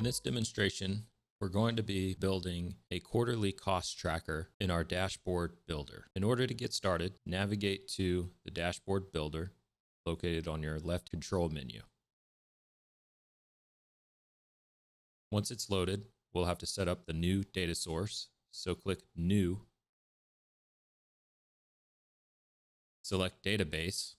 In this demonstration, we're going to be building a quarterly cost tracker in our dashboard builder. In order to get started, navigate to the dashboard builder located on your left control menu. Once it's loaded, we'll have to set up the new data source. So click New, select Database.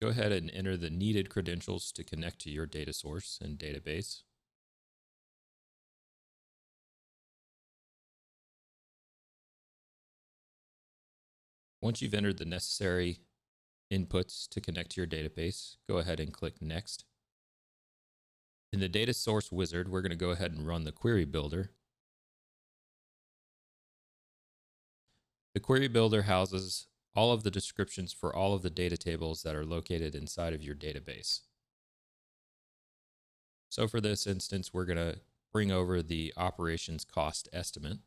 Go ahead and enter the needed credentials to connect to your data source and database. Once you've entered the necessary inputs to connect to your database, go ahead and click Next. In the data source wizard, we're going to go ahead and run the query builder. The query builder houses all of the descriptions for all of the data tables that are located inside of your database. So for this instance, we're going to bring over the operations cost estimate.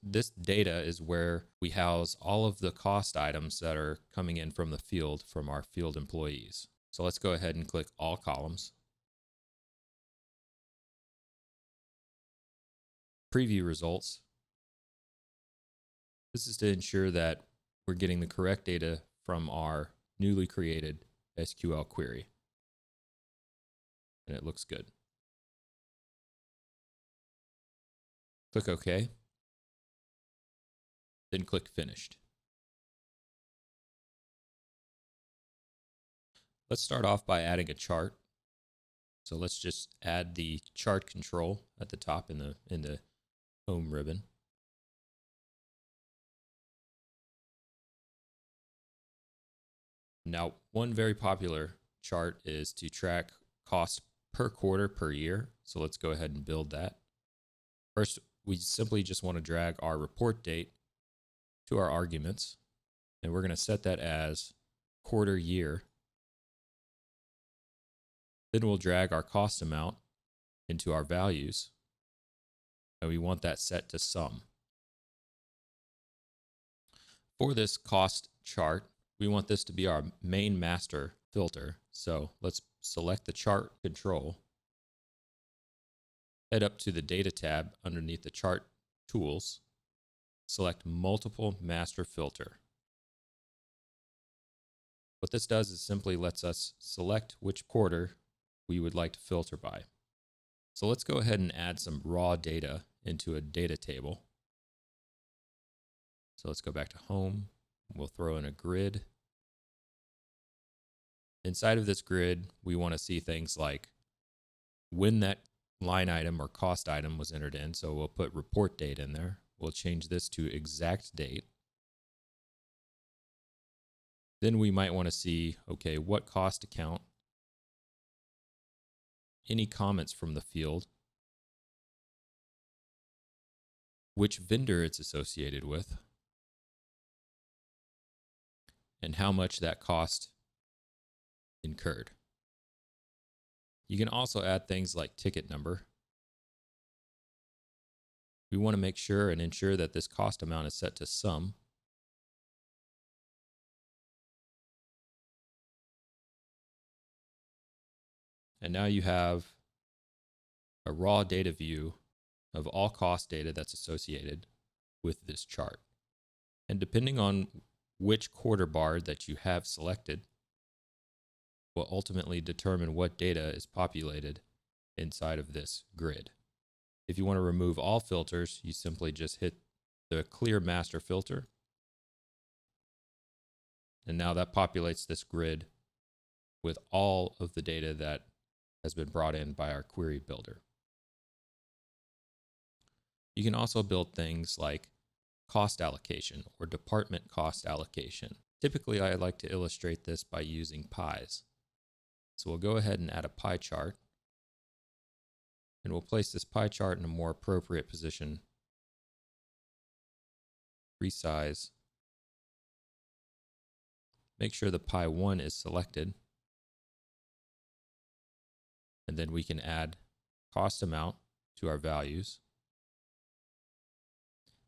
This data is where we house all of the cost items that are coming in from the field from our field employees. So let's go ahead and click All Columns. Preview results. This is to ensure that we're getting the correct data from our newly created SQL query. And it looks good. Click OK. Then click Finished. Let's start off by adding a chart. So let's just add the chart control at the top in the home ribbon. Now, one very popular chart is to track cost per quarter per year. So let's go ahead and build that. First, we simply just want to drag our report date to our arguments, and we're going to set that as quarter year. Then we'll drag our cost amount into our values, and we want that set to sum. For this cost chart, we want this to be our main master filter. So let's select the chart control, head up to the data tab underneath the chart tools, select multiple master filter. What this does is simply lets us select which quarter we would like to filter by. So let's go ahead and add some raw data into a data table. So let's go back to home. We'll throw in a grid. Inside of this grid, we want to see things like when that line item or cost item was entered in. So we'll put report date in there. We'll change this to exact date. Then we might want to see, okay, what cost account, any comments from the field, which vendor it's associated with, and how much that cost incurred. You can also add things like ticket number. We want to make sure and ensure that this cost amount is set to sum. And now you have a raw data view of all cost data that's associated with this chart. And depending on which quarter bar that you have selected will ultimately determine what data is populated inside of this grid. If you want to remove all filters, you simply just hit the clear master filter. And now that populates this grid with all of the data that has been brought in by our query builder. You can also build things like cost allocation or department cost allocation. Typically, I like to illustrate this by using pies. So we'll go ahead and add a pie chart. And we'll place this pie chart in a more appropriate position. Resize. Make sure the pie 1 is selected. And then we can add cost amount to our values.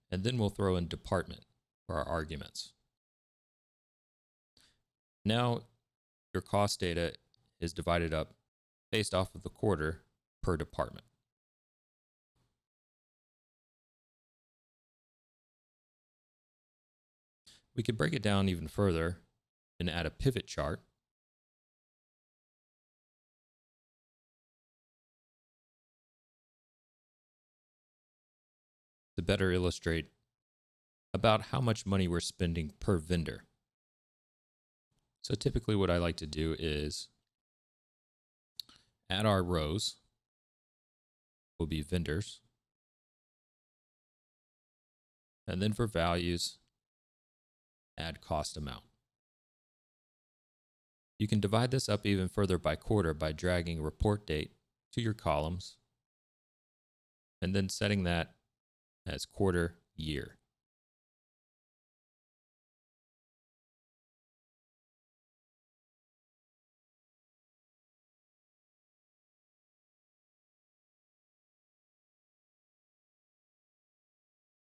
And then we'll throw in department for our arguments. Now your cost data is divided up based off of the quarter per department. We could break it down even further and add a pivot chart. To better illustrate about how much money we're spending per vendor. So typically what I like to do is add our rows will be vendors. And then for values, add cost amount. You can divide this up even further by quarter by dragging report date to your columns and then setting that as quarter year.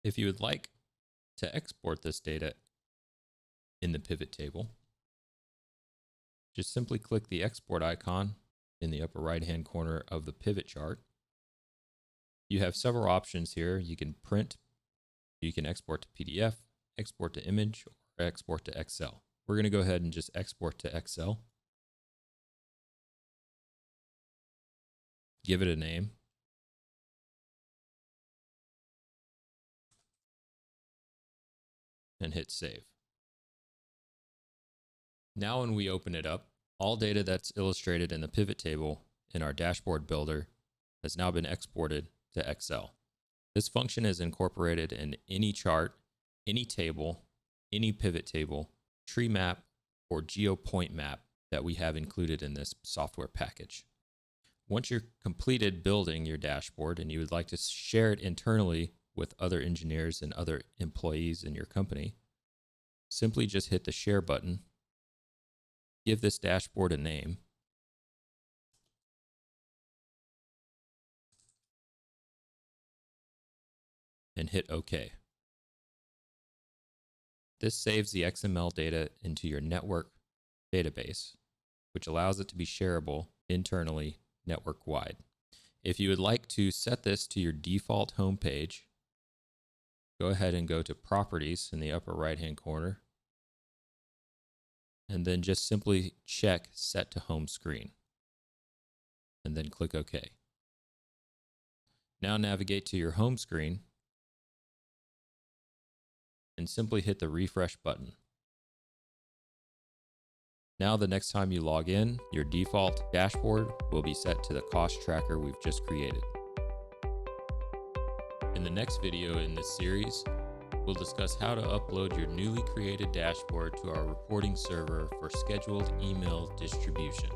If you would like to export this data in the pivot table, just simply click the export icon in the upper right-hand corner of the pivot chart. You have several options here. You can print, you can export to PDF, export to image, or export to Excel. We're going to go ahead and just export to Excel. Give it a name. And hit save. Now when we open it up, all data that's illustrated in the pivot table in our dashboard builder has now been exported to Excel. This function is incorporated in any chart, any table, any pivot table, tree map, or GeoPoint map that we have included in this software package. Once you're completed building your dashboard and you would like to share it internally with other engineers and other employees in your company, simply just hit the share button, give this dashboard a name, and hit OK. This saves the XML data into your network database, which allows it to be shareable internally network-wide. If you would like to set this to your default home page, go ahead and go to Properties in the upper right-hand corner, and then just simply check Set to Home Screen, and then click OK. Now navigate to your home screen and simply hit the refresh button. Now the next time you log in, your default dashboard will be set to the cost tracker we've just created. In the next video in this series, we'll discuss how to upload your newly created dashboard to our reporting server for scheduled email distribution.